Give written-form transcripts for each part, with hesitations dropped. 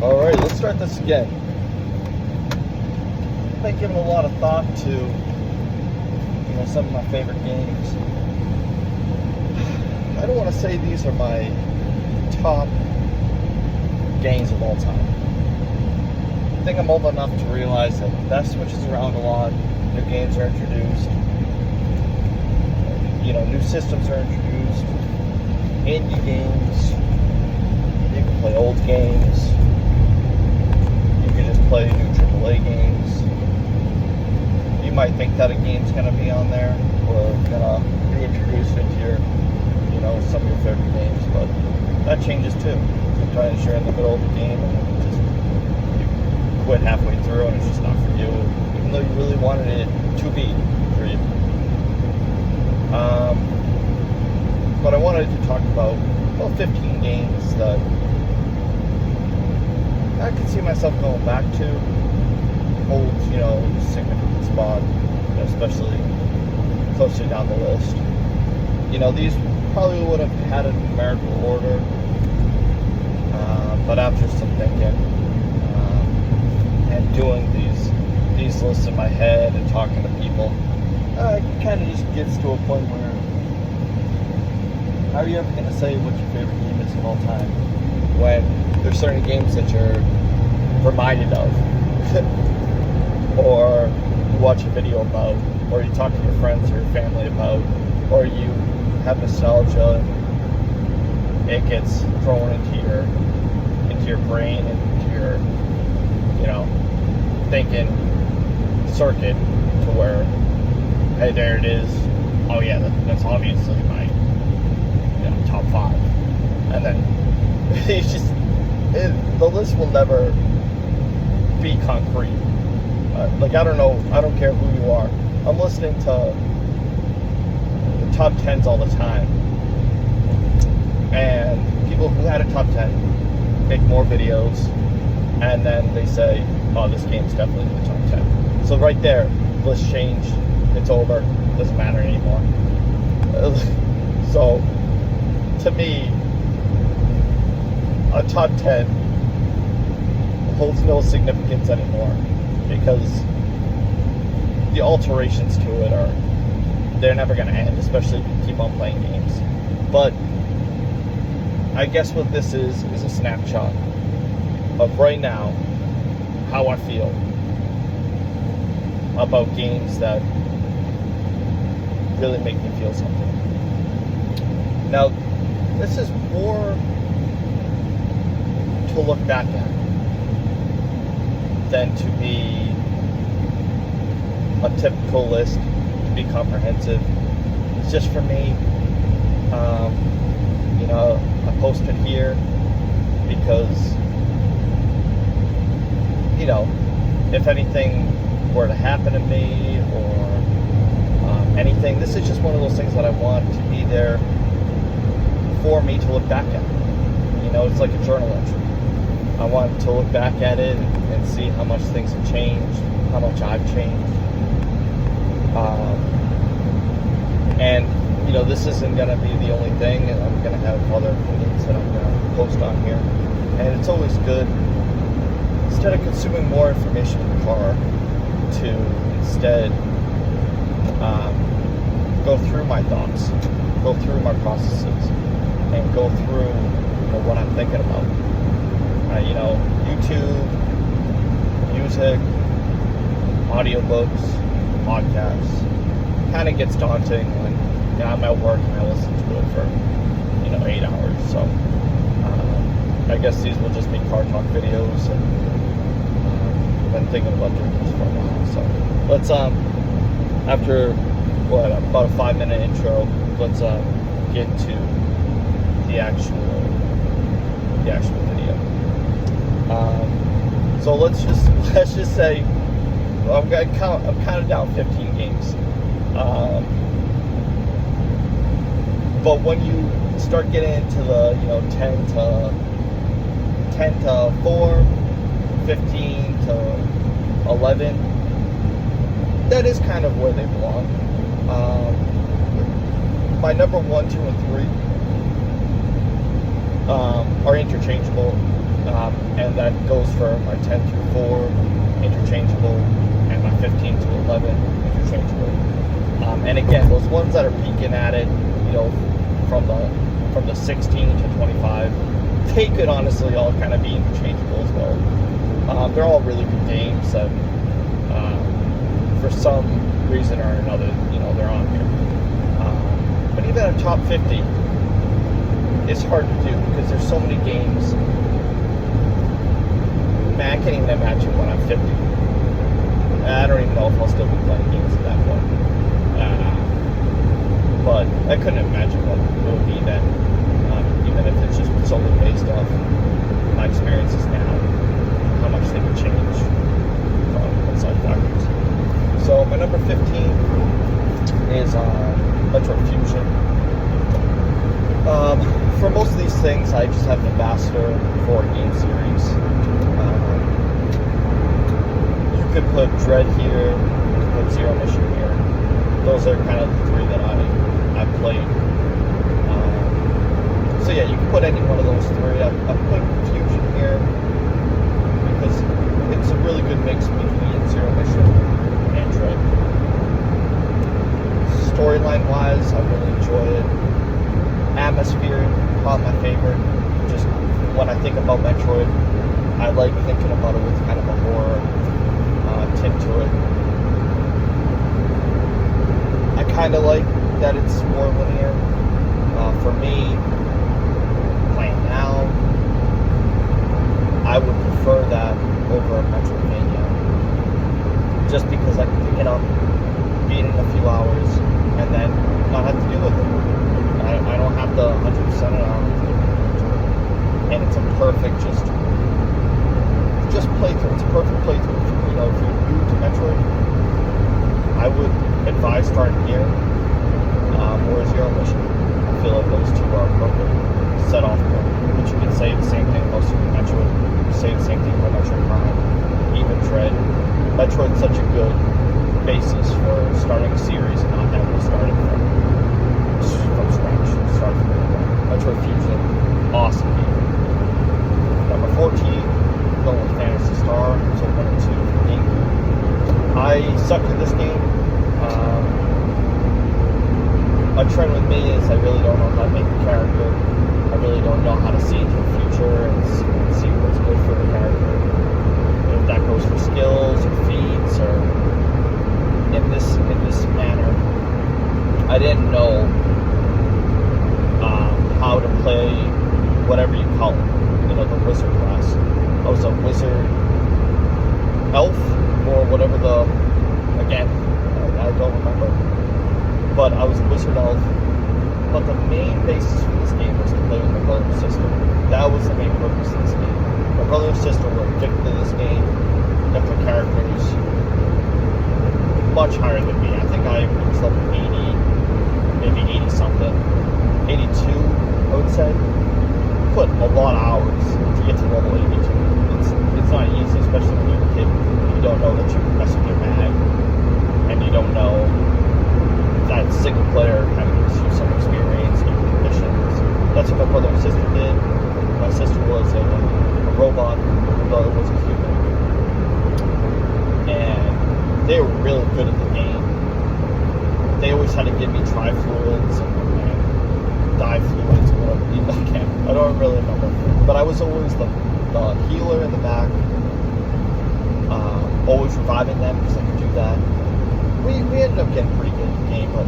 Alright, let's start this again. I've been giving a lot of thought to, some of my favorite games. I don't want to say these are my top games of all time. I think I'm old enough to realize that that switches around a lot. New games are introduced. New systems are introduced. Indie games. You can play old games. You can just play new AAA games. You might think that a game's going to be on there or going to be introduced into your, some of your favorite games, but that changes too. Sometimes you're in the middle of the game and you quit halfway through and it's just not for you, even though you really wanted it to be for you. But I wanted to talk about 15 games that I could see myself going back to, hold, significant spot, especially closer down the list. These probably would have had a numerical order, but after some thinking, and doing these lists in my head and talking to people, it kind of just gets to a point where, how are you ever going to say what your favorite game is of all time when there's certain games that you're reminded of or you watch a video about, or you talk to your friends or your family about, or you have nostalgia and it gets thrown into your brain and into your thinking circuit to where, hey, there it is, oh yeah, that's obviously my top 5, and then it's just the list will never be concrete. I don't care who you are. I'm listening to the top 10s all the time, and people who had a top 10 make more videos, and then they say, oh, this game's definitely in the top 10. So right there, list changed, it's over, doesn't matter anymore. So to me, a top 10 holds no significance anymore, because the alterations to it they're never going to end, especially if you keep on playing games. But I guess what this is a snapshot of right now how I feel about games that really make me feel something. Now, this is more to look back at than to be a typical list, to be comprehensive. It's just for me. I posted here because, if anything were to happen to me or anything, this is just one of those things that I want to be there for me to look back at. It's like a journal entry. I want to look back at it and see how much things have changed, how much I've changed. And this isn't going to be the only thing, and I'm going to have other opinions that I'm going to post on here. And it's always good, instead of consuming more information in the car, to instead go through my thoughts, go through my processes, and go through what I'm thinking about. YouTube, music, audiobooks, podcasts. Kind of gets daunting when I'm at work and I listen to it for 8 hours. So I guess these will just be car talk videos, and I've been thinking about doing this for a while. So let's after about a 5-minute intro, let's get to the actual video. So let's just say I'm kind of down 15 games. But when you start getting into the 10 to 4, 15 to 11, that is kind of where they belong. My number 1, 2, and 3 are interchangeable, and that goes for my 10 through 4 interchangeable and my 15 to 11 interchangeable. And again, those ones that are peaking at it, from the 16 to 25, they could honestly all kind of be interchangeable as well. They're all really good games, and for some reason or another, they're on here. But even a top 50, it's hard to do because there's so many games. Man, I can't even imagine when I'm 50. I don't even know if I'll still be playing games at that point. But I couldn't imagine what it would be then, even if it's just solely based off my experiences now, how much they could change from outside factors. So my number 15 is Metroid Fusion. For most of these things, I just have an ambassador for a game series. You could put Dread here, you could put Zero Mission here. Those are kind of the three that I've played. So yeah, you can put any one of those three. I've put Fusion here because it's a really good mix between Zero Mission and Dread. Storyline-wise, I really enjoy it. Atmosphere, probably my favorite. Just when I think about Metroid, I like thinking about it with kind of a horror tint to it. I kind of like that it's more linear. For me, playing now, I would prefer that over a Metroidvania. Just because I can pick it up, beat it in a few hours, and then not have to deal with it. I don't have the 100% it on, and it's a perfect just playthrough. It's a perfect playthrough. If you're new to Metroid, I would advise starting here or Zero Mission. I feel like those two are perfect set off point. But you can say the same thing about Super Metroid. You say the same thing about Metroid Prime, even Dread. Metroid's such a good basis for starting a series and not having to start it from scratch. Start from Metroid Fusion, awesome game. Number 14, going with Phantasy Star, so 1 and 2 for me. I suck at this game. A trend with me is I really don't know how to make a character. I really don't know how to see into the future and see what's good for the character. If that goes for skills or feats or in this manner, I didn't know how to play whatever you call it, the wizard class. I was a wizard elf or whatever again, I don't remember. But I was a wizard elf. But the main basis for this game was to play with my brother and sister. That was the main purpose of this game. My brother and sister were addicted to this game. Got their characters much higher than me. I think I was level 80, maybe 80 something. 82, I would say. Put a lot of hours to get to level 82. It's not easy, especially when you're a kid. You don't know that you can mess with your mag, and you don't know that single player kind of gives you some experience, new missions. That's what my brother and sister did. My sister was a robot, my brother was a human. And they were really good at the game. They always had to give me tri-fluids and di-fluids, or whatever. I don't really remember. But I was always the healer in the back, always reviving them because I could do that. We ended up getting pretty good at the game, but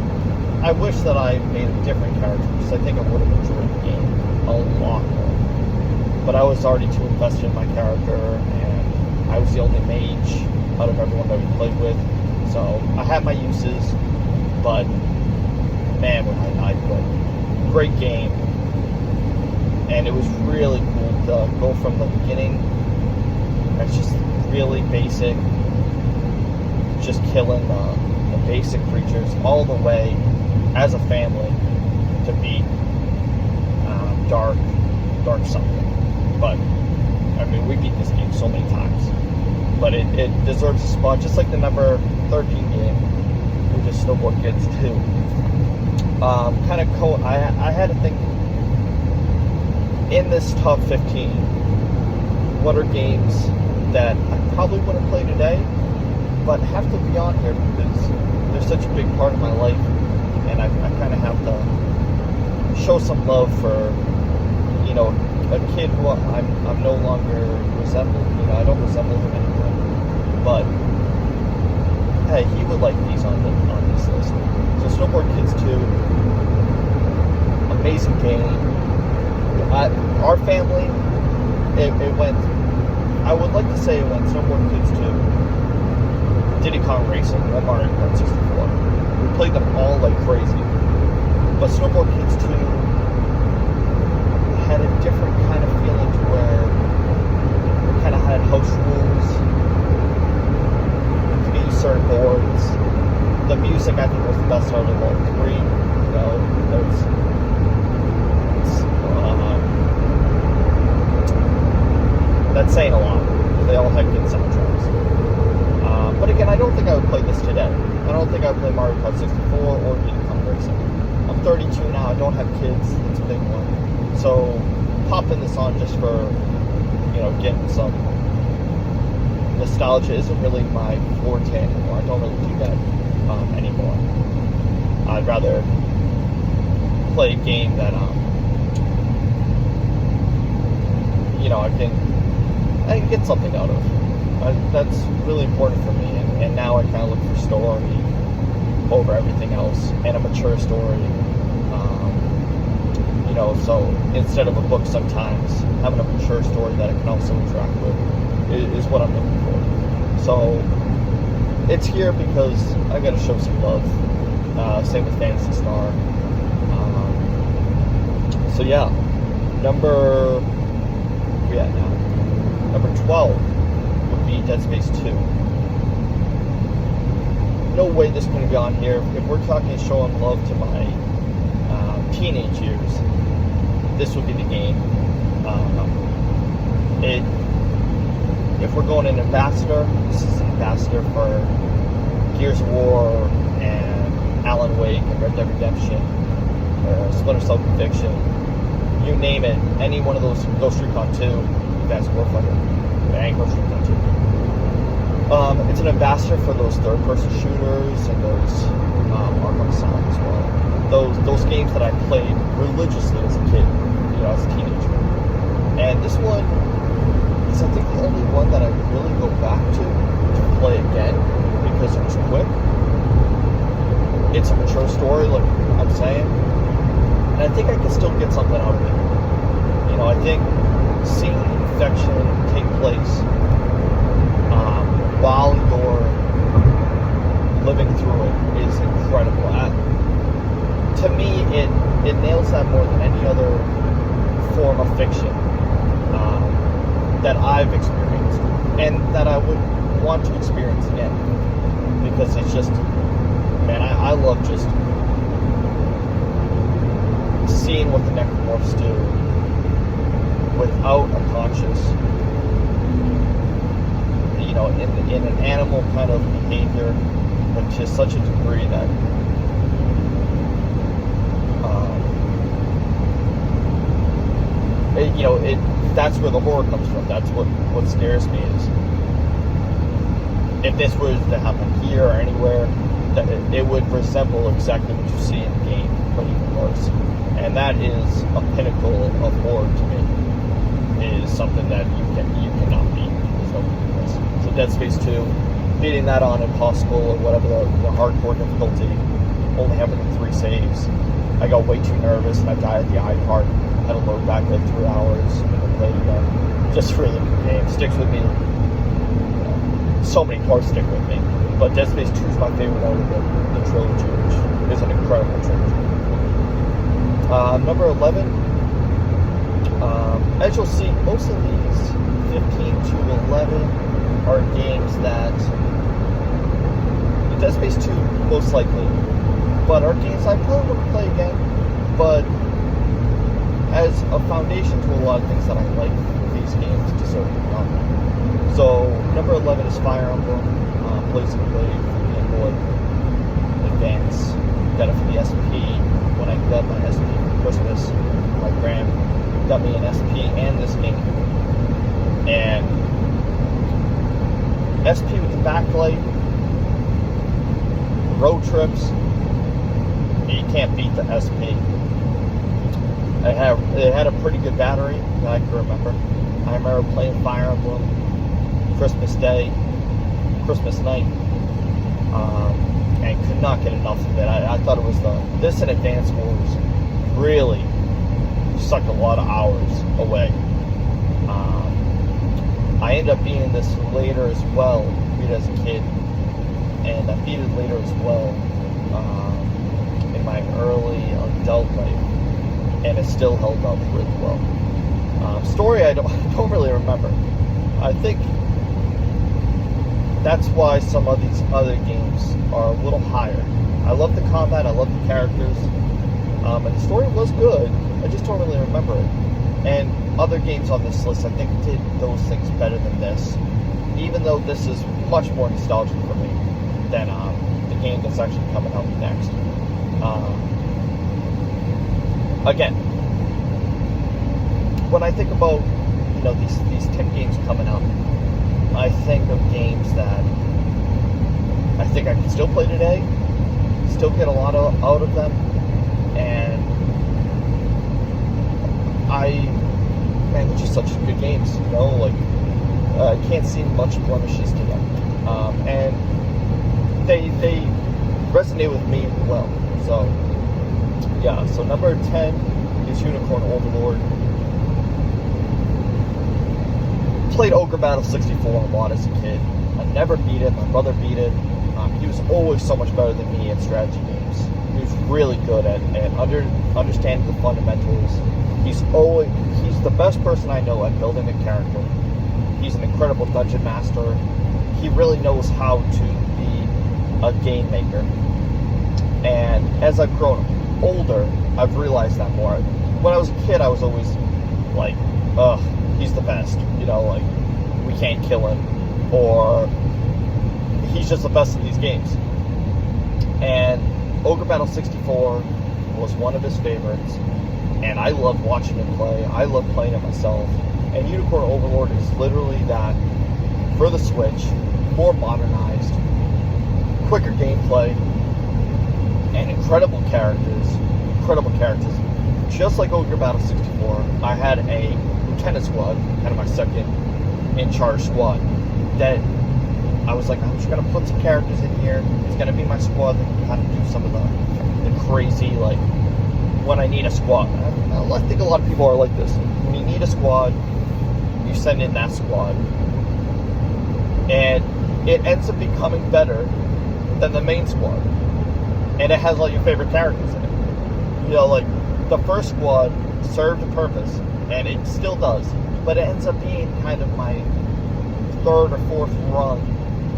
I wish that I made a different character because I think I would have enjoyed the game a lot more. But I was already too invested in my character, and I was the only mage out of everyone that we played with. So I had my uses, but man, I quit. Great game, and it was really cool to go from the beginning. It's just really basic, just killing the basic creatures all the way as a family to beat dark something. But I mean, we beat this game so many times, but it deserves a spot, just like the number 13 game, which is Snowboard Kids 2. I had to think in this top 15, what are games that I probably wouldn't play today, but have to be on here because they're such a big part of my life, and I kind of have to show some love for, you know, a kid who I'm no longer resemble. You know, I don't resemble him anymore, but hey, he would like these on this list. So Snowboard Kids 2, amazing game. Our family, it went, I would like to say it went Snowboard Kids 2, Diddy Kong Racing, and Mario Kart 64. We played them all like crazy. But Snowboard Kids 2 had a different kind of feeling to where we kind of had house rules. You could use certain boards. The music, I think, was the best out of all three. You know, that's saying a lot. They all had good soundtracks. But again, I don't think I would play this today. I don't think I would play Mario Kart 64 or Diddy Kong Racing. I'm 32 now. I don't have kids. It's a big one. So popping this on just for, you know, getting some nostalgia isn't really my forte anymore. I don't really do that anymore. I'd rather play a game that you know, I can get something out of. That's really important for me, and now I kind of look for story over everything else, and a mature story. You know, so instead of a book, sometimes having a mature story that I can also interact with is what I'm looking for. So it's here because I got to show some love. Same with Phantasy Star. So yeah, number 12 would be Dead Space 2. No way this couldn't be on here. If we're talking showing love to my teenage years, this would be the game. If we're going an ambassador, this is an ambassador for Gears of War and Alan Wake and Red Dead Redemption, Splinter Cell Conviction, you name it. Any one of those, Ghost Recon 2, Advanced Warfighter, and Ghost Recon 2. It's an ambassador for those third-person shooters and those Arkham Asylum as well. Those games that I played religiously as a kid, you know, as a teenager. And this one is, I think, the only one that I really go back to play again because it was quick. It's a mature story, like I'm saying, and I think I can still get something out of it. You know, I think seeing infection take place while you're living through it is incredible. To me, it nails that more than any other form of fiction that I've experienced, and that I would want to experience again, because it's just, man, I love just seeing what the necromorphs do without a conscious, you know, in an animal kind of behavior, but to such a degree that you know, that's where the horror comes from. That's what scares me, is if this was to happen here or anywhere, that it would resemble exactly what you see in the game, but even worse. And that is a pinnacle of horror to me. Is something that you cannot beat. There's no beating this. So Dead Space 2, beating that on impossible or whatever the hardcore difficulty, only having 3 saves. I got way too nervous and I died at the eye part. Had to load back like 3 hours and play again. Just really good game. Sticks with me. So many parts stick with me. But Dead Space 2 is my favorite out of the trilogy, which is an incredible trilogy. Number 11. As you'll see, most of these 15 to 11 are games that Dead Space 2 most likely, but are games I probably wouldn't play again, but as a foundation to a lot of things that I like, these games deserve to be on there. So number 11 is Fire Emblem, Blazing Blade for Game Boy Advance. Got it for the SP. When I got my SP for Christmas, my grand got me an SP and this game. And SP with the backlight, road trips, you can't beat the SP. It had a pretty good battery that I can remember. I remember playing Fire Emblem, Christmas Day, Christmas night, and could not get enough of it. I thought it was this and Advance Wars really sucked a lot of hours away. I ended up beating this later as well, beat it as a kid, and I beat it later as well in my early adult life, and it still held up really well. Story I don't really remember. I think that's why some of these other games are a little higher. I love the combat, I love the characters, and the story was good. I just don't really remember it. And other games on this list, I think, did those things better than this, even though this is much more nostalgic for me than the game that's actually coming out next. Again, when I think about these 10 games coming up, I think of games that I think I can still play today, still get a lot out of them, and they're just such good games, I can't see much blemishes to them, and they resonate with me well. So yeah, so number 10 is Unicorn Overlord. Played Ogre Battle 64 a lot as a kid. I never beat it. My brother beat it. He was always so much better than me at strategy games. He was really good at understanding the fundamentals. He's the best person I know at building a character. He's an incredible dungeon master. He really knows how to be a game maker. And as I've grown older, I've realized that more. When I was a kid, I was always like, ugh, he's the best. We can't kill him. Or he's just the best in these games. And Ogre Battle 64 was one of his favorites. And I loved watching him play. I loved playing it myself. And Unicorn Overlord is literally that for the Switch, more modernized, quicker gameplay, and incredible characters. Just like Ogre Battle 64, I had a lieutenant squad, kind of my second in charge squad, that I was like, I'm just going to put some characters in here. It's going to be my squad that can kind of do some of the crazy, when I need a squad. I think a lot of people are like this. When you need a squad, you send in that squad. And it ends up becoming better than the main squad. And it has all your favorite characters in it. The first squad served a purpose, and it still does. But it ends up being kind of my third or fourth rung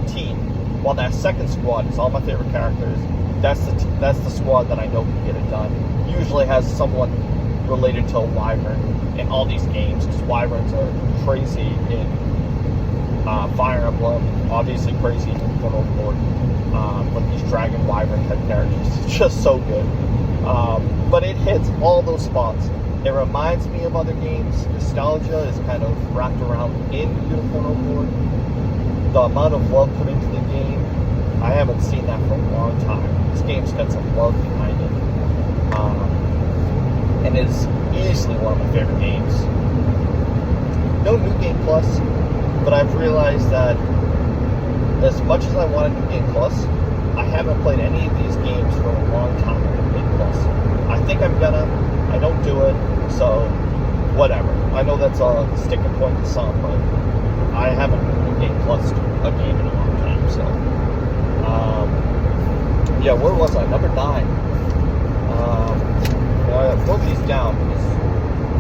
team. While that second squad is all my favorite characters. That's the squad that I know can get it done. Usually has someone related to a wyvern in all these games, because wyverns are crazy in Fire Emblem, obviously crazy in Unicorn Overlord, with these dragon wyvern type characters. It's just so good. But it hits all those spots. It reminds me of other games. Nostalgia is kind of wrapped around in Unicorn Overlord. The amount of love put into the game, I haven't seen that for a long time. This game's got some love behind it. And it's easily one of my favorite games. No New Game Plus, but I've realized that as much as I want a New Game Plus, I haven't played any of these games for a long time in New Game Plus. I think I'm gonna. I don't do it, so whatever. I know that's a sticking point to some, but I haven't New Game Plus a game in a long time, so. Yeah, where was I? Number 9. I wrote these down because I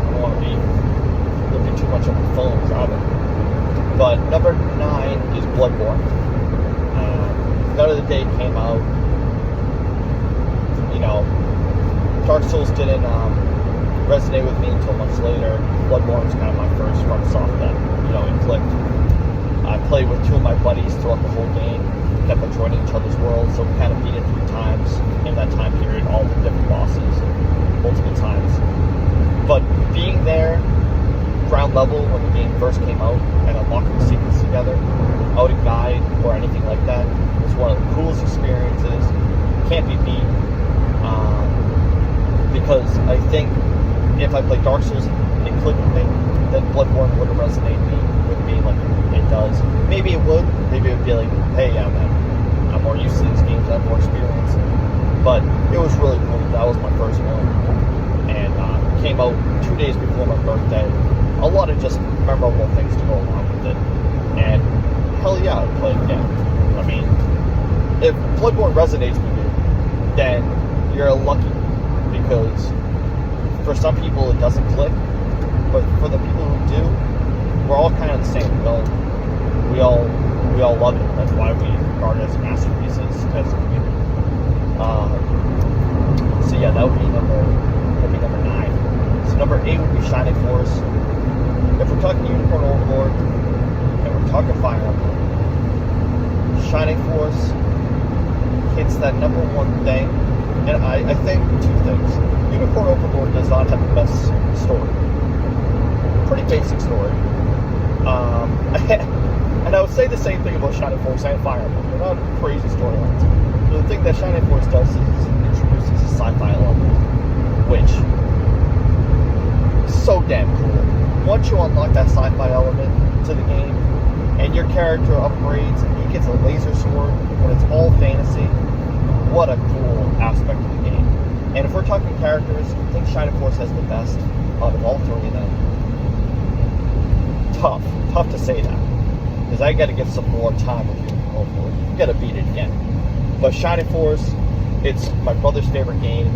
don't want to be looking too much on my phone driving. But number 9 is Bloodborne. God of the Day came out. Dark Souls didn't resonate with me until much later. Bloodborne was kind of my first FromSoft that it clicked. I played with 2 of my buddies throughout the whole game. Kept on joining each other's worlds, so we kind of beat it 3 times in that time period, all the different bosses, multiple times. But being there, ground level when the game first came out and unlocking the secrets together, out in guide or anything like that, was one of the coolest experiences. Can't be beat. Because I think if I played Dark Souls and it clicked with me, then Bloodborne wouldn't resonate with me like it does. Maybe it would. Maybe it would be like, hey, I'm more used to these games, I have more experience. But it was really cool. That was my first one. And came out 2 days before my birthday. A lot of just memorable things to go along with it. And hell yeah, I'd play it again. I mean, if Bloodborne resonates with you, then you're lucky. Because for some people it doesn't click, but for the people who do, we're all kind of the same. We all love it. That's why we regard it as masterpieces as a community. So yeah, that would be number 9. So number 8 would be Shining Force. If we're talking Unicorn Overlord and we're talking Fire Emblem, Shining Force hits that number one thing. And I think 2 things. Unicorn Overlord does not have the best story. Pretty basic story. And I would say the same thing about Shining Force and Fire Emblem. They're not crazy storylines. So the thing that Shining Force does is introduces a sci-fi element, which is so damn cool. Once you unlock that sci-fi element to the game, and your character upgrades, and he gets a laser sword, when it's all fantasy, what a cool aspect of the game. And if we're talking characters, I think Shining Force has the best out of all 3 of them. Tough to say that. Because I gotta get some more time with you. You gotta beat it again. But Shining Force, it's my brother's favorite game.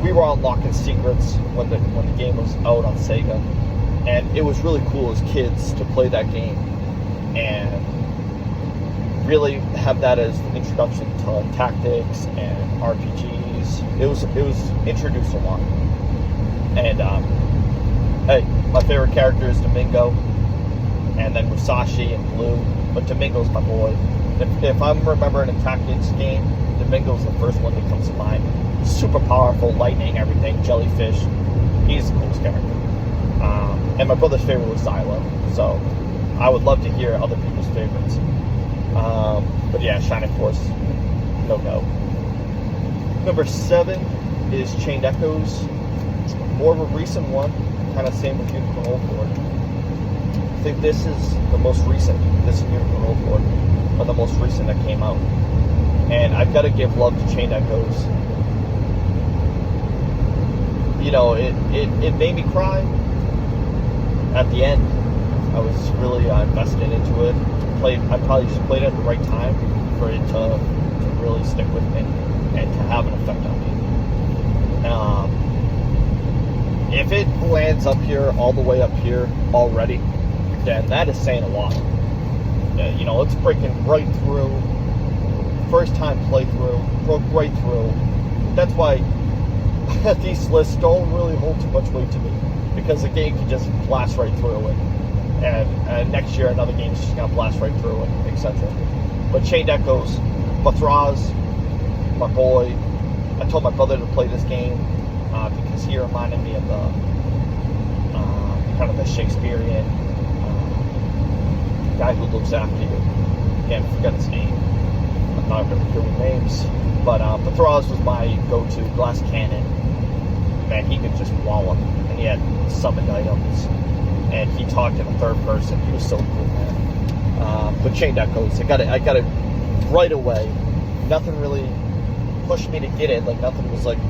We were unlocking secrets when the game was out on Sega. And it was really cool as kids to play that game. And really have that as an introduction to tactics and RPGs. It was introduced a lot. And hey, my favorite character is Domingo, and then Musashi and Blue. But Domingo's my boy. If I'm remembering a tactics game, Domingo's the first one that comes to mind. Super powerful, lightning, everything, jellyfish. He's the coolest character. And my brother's favorite was Xylo. So I would love to hear other people's favorites. But yeah, Shining Force, no. Number 7 is Chained Echoes. It's more of a recent one, kind of same with Unicorn Overlord. I think this is the most recent. This is Unicorn Overlord, but the most recent that came out. And I've got to give love to Chained Echoes. You know, it made me cry at the end. I was really invested into it. I probably just played it at the right time for it to really stick with me and to have an effect on me. If it lands up here, all the way up here already, then that is saying a lot. You know, it's breaking right through. First time playthrough, broke right through. That's why these lists don't really hold too much weight to me, because the game can just blast right through it. And next year another game's just gonna blast right through it, etc. But Chained Echoes, Mathraz, my boy. I told my brother to play this game because he reminded me of the kind of the Shakespearean guy who looks after you. Can't forget his name. I'm not really good with names, but Mathraz was my go-to glass cannon. Man, he could just wallop, and he had summoned items. And he talked in the third person. He was so cool, man. But Chained Echoes, I got it right away. Nothing really pushed me to get it. Like, nothing was like,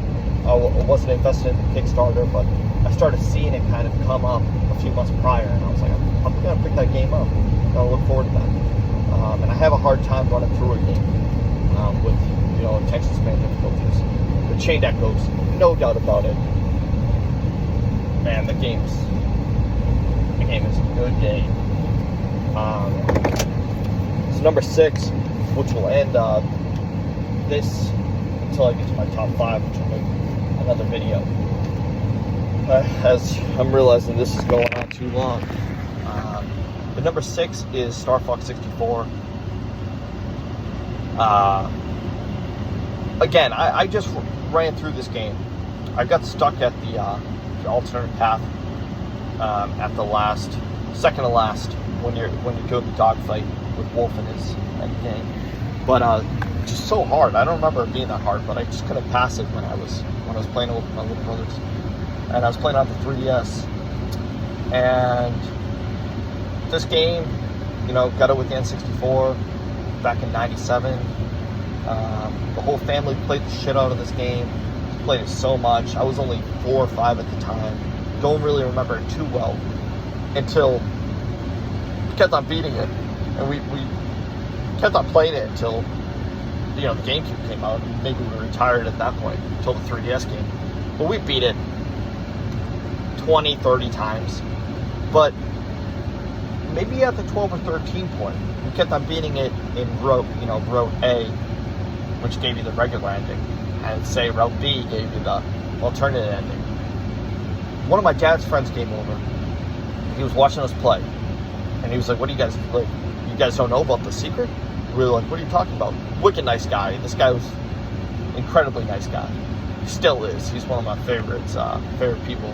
I wasn't invested in the Kickstarter, but I started seeing it kind of come up a few months prior, and I was like, I'm gonna pick that game up. I'm gonna look forward to that. And I have a hard time running through a game with, you know, attention span difficulties. But Chained Echoes, no doubt about it. Man, the game is a good game. So number 6, which will end this until I get to my top 5, which will make another video. As I'm realizing this is going on too long. The number 6 is Star Fox 64. Again, I just ran through this game. I got stuck at the the alternate path at the second to last when you're doing the dogfight with Wolf and his game. But just so hard. I don't remember it being that hard, but I just couldn't pass it when I was playing it with my little brothers. And I was playing on the 3DS. And this game, got it with the N64 back in '97. The whole family played the shit out of this game. Played it so much. I was only 4 or 5 at the time. Don't really remember it too well until we kept on beating it, and we kept on playing it until the GameCube came out. Maybe we retired at that point until the 3DS game. But we beat it 20, 30 times. But maybe at the 12 or 13 point, we kept on beating it in route A, which gave you the regular ending, and say route B gave you the alternate ending. One of my dad's friends came over. He was watching us play, and he was like, "What do you guys like? You guys don't know about the secret?" We were like, "What are you talking about?" Wicked nice guy. This guy was incredibly nice guy. He still is. He's one of my favorite people.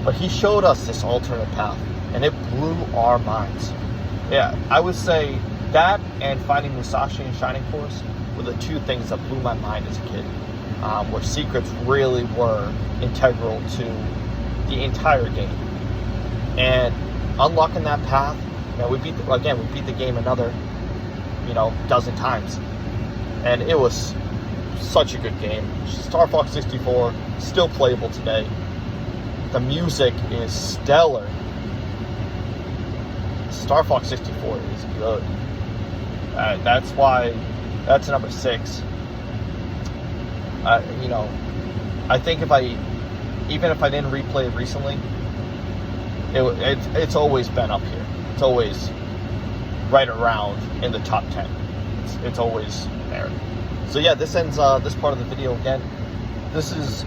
But he showed us this alternate path, and it blew our minds. Yeah, I would say that and finding Musashi and Shining Force were the two things that blew my mind as a kid, where secrets really were integral to the entire game. And unlocking that path, we beat the game another, dozen times. And it was such a good game. Star Fox 64, still playable today. The music is stellar. Star Fox 64 is good. That's number 6. I think if I didn't replay it recently, it's always been up here. It's always right around in the top 10. It's always there. So yeah, this ends this part of the video again. This is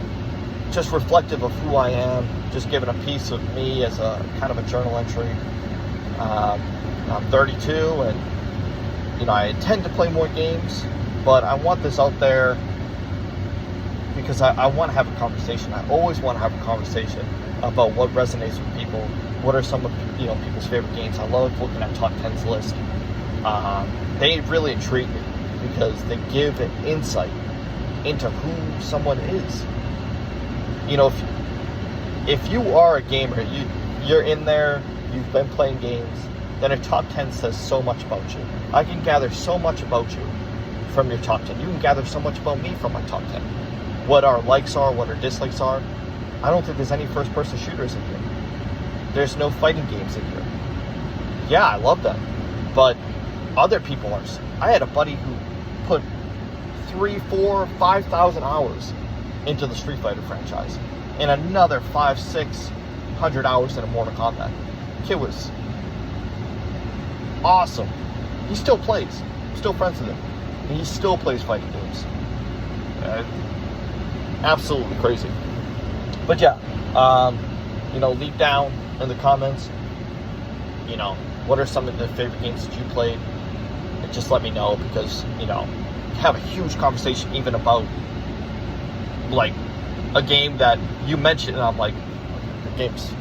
just reflective of who I am, just giving a piece of me as a kind of a journal entry. I'm 32, and I intend to play more games, but I want this out there because I want to have a conversation. I always want to have a conversation about what resonates with people. What are some of people's favorite games? I love looking at top 10s list. They really intrigue me because they give an insight into who someone is. If you are a gamer, you're in there, you've been playing games, then a top 10 says so much about you. I can gather so much about you from your top 10. You can gather so much about me from my top 10. What our likes are, what our dislikes are. I don't think there's any first-person shooters in here. There's no fighting games in here. Yeah, I love them, but other people are. I had a buddy who put 3, 4, 5,000 hours into the Street Fighter franchise, and another 500, 600 hours into Mortal Kombat. Kid was awesome. He still plays. I'm still friends with him. And he still plays fighting games. Absolutely crazy. But yeah, leave down in the comments, what are some of the favorite games that you played? And just let me know, because, have a huge conversation even about, like, a game that you mentioned, and I'm like, the game's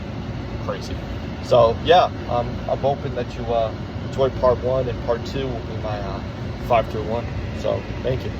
crazy. So, yeah, I'm hoping that you enjoyed part 1, and part 2 will be my 5 through 1. So, thank you.